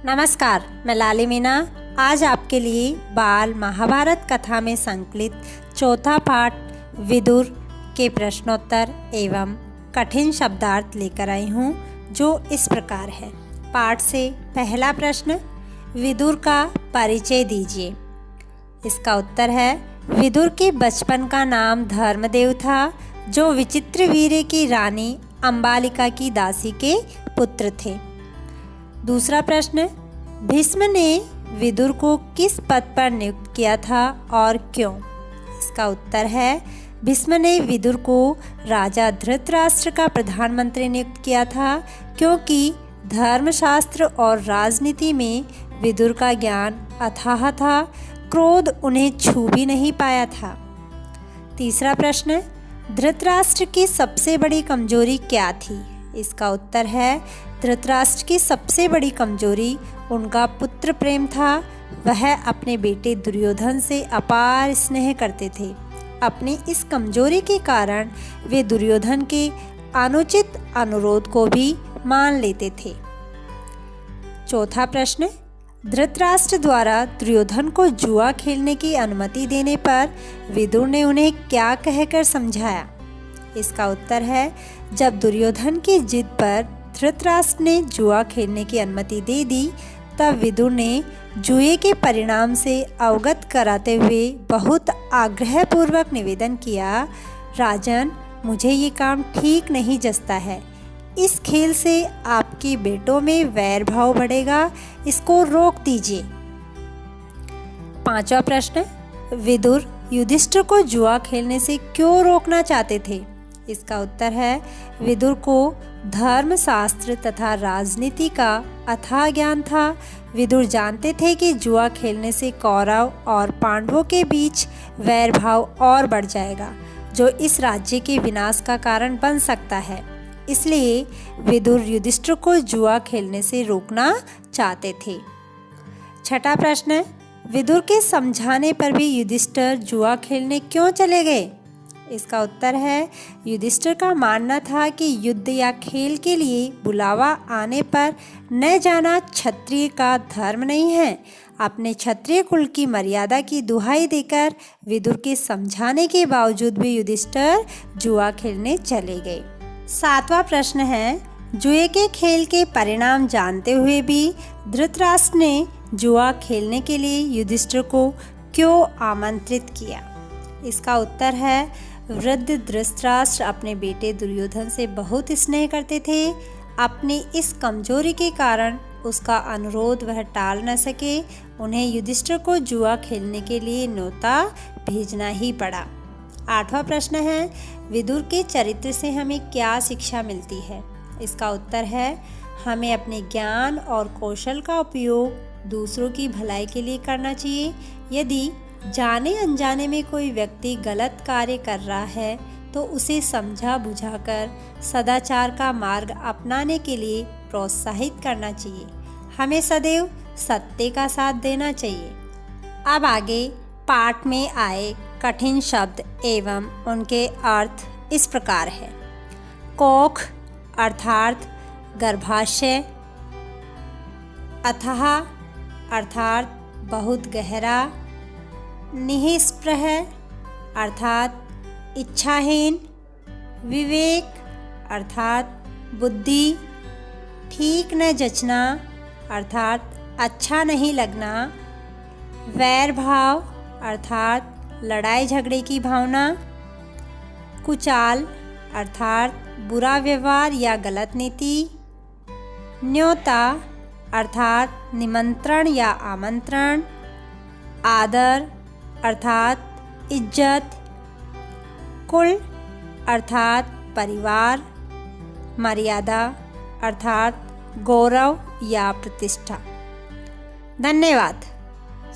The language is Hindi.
नमस्कार, मैं लाली मीना आज आपके लिए बाल महाभारत कथा में संकलित चौथा पाठ विदुर के प्रश्नोत्तर एवं कठिन शब्दार्थ लेकर आई हूँ, जो इस प्रकार है। पाठ से पहला प्रश्न, विदुर का परिचय दीजिए। इसका उत्तर है, विदुर के बचपन का नाम धर्मदेव था, जो विचित्रवीर्य की रानी अंबालिका की दासी के पुत्र थे। दूसरा प्रश्न, भीष्म ने विदुर को किस पद पर नियुक्त किया था और क्यों? इसका उत्तर है, भीष्म ने विदुर को राजा धृतराष्ट्र का प्रधानमंत्री नियुक्त किया था, क्योंकि धर्मशास्त्र और राजनीति में विदुर का ज्ञान अथाह था, क्रोध उन्हें छू भी नहीं पाया था। तीसरा प्रश्न, धृतराष्ट्र की सबसे बड़ी कमजोरी क्या थी? इसका उत्तर है, धृतराष्ट्र की सबसे बड़ी कमजोरी उनका पुत्र प्रेम था। वह अपने बेटे दुर्योधन से अपार स्नेह करते थे। अपनी इस कमजोरी के कारण वे दुर्योधन के अनुचित अनुरोध को भी मान लेते थे। चौथा प्रश्न, धृतराष्ट्र द्वारा दुर्योधन को जुआ खेलने की अनुमति देने पर विदुर ने उन्हें क्या कहकर समझाया? इसका उत्तर है, जब दुर्योधन की जिद पर धृतराष्ट्र ने जुआ खेलने की अनुमति दे दी, तब विदुर ने जुए के परिणाम से अवगत कराते हुए बहुत आग्रहपूर्वक निवेदन किया, राजन, मुझे ये काम ठीक नहीं जचता है। इस खेल से आपके बेटों में वैर भाव बढ़ेगा, इसको रोक दीजिए। पांचवा प्रश्न, विदुर युधिष्ठिर को जुआ खेलने से क्यों रोकना चाहते थे? इसका उत्तर है, विदुर को धर्मशास्त्र तथा राजनीति का अथाह ज्ञान था। विदुर जानते थे कि जुआ खेलने से कौरव और पांडवों के बीच वैर भाव और बढ़ जाएगा, जो इस राज्य के विनाश का कारण बन सकता है। इसलिए विदुर युधिष्ठिर को जुआ खेलने से रोकना चाहते थे। छठा प्रश्न, विदुर के समझाने पर भी युधिष्ठिर जुआ खेलने क्यों चले गए? इसका उत्तर है, युधिष्ठिर का मानना था कि युद्ध या खेल के लिए बुलावा आने पर न जाना क्षत्रिय का धर्म नहीं है। अपने क्षत्रिय कुल की मर्यादा की दुहाई देकर विदुर के समझाने के बावजूद भी युधिष्ठिर जुआ खेलने चले गए। सातवां प्रश्न है, जुए के खेल के परिणाम जानते हुए भी धृतराष्ट्र ने जुआ खेलने के लिए युधिष्ठिर को क्यों आमंत्रित किया? इसका उत्तर है, वृद्ध धृतराष्ट्र अपने बेटे दुर्योधन से बहुत स्नेह करते थे। अपनी इस कमजोरी के कारण उसका अनुरोध वह टाल न सके। उन्हें युधिष्ठिर को जुआ खेलने के लिए न्योता भेजना ही पड़ा। आठवां प्रश्न है, विदुर के चरित्र से हमें क्या शिक्षा मिलती है? इसका उत्तर है, हमें अपने ज्ञान और कौशल का उपयोग दूसरों की भलाई के लिए करना चाहिए। यदि जाने अनजाने में कोई व्यक्ति गलत कार्य कर रहा है, तो उसे समझा बुझाकर सदाचार का मार्ग अपनाने के लिए प्रोत्साहित करना चाहिए। हमें सदैव सत्य का साथ देना चाहिए। अब आगे पाठ में आए कठिन शब्द एवं उनके अर्थ इस प्रकार है। कोख अर्थात गर्भाशय, अथाह अर्थात बहुत गहरा, निःस्पृह अर्थात इच्छाहीन, विवेक अर्थात बुद्धि, ठीक न जचना अर्थात अच्छा नहीं लगना, वैर भाव अर्थात लड़ाई झगड़े की भावना, कुचाल अर्थात बुरा व्यवहार या गलत नीति, न्योता अर्थात निमंत्रण या आमंत्रण, आदर अर्थात इज्जत, कुल अर्थात परिवार, मर्यादा अर्थात गौरव या प्रतिष्ठा। धन्यवाद।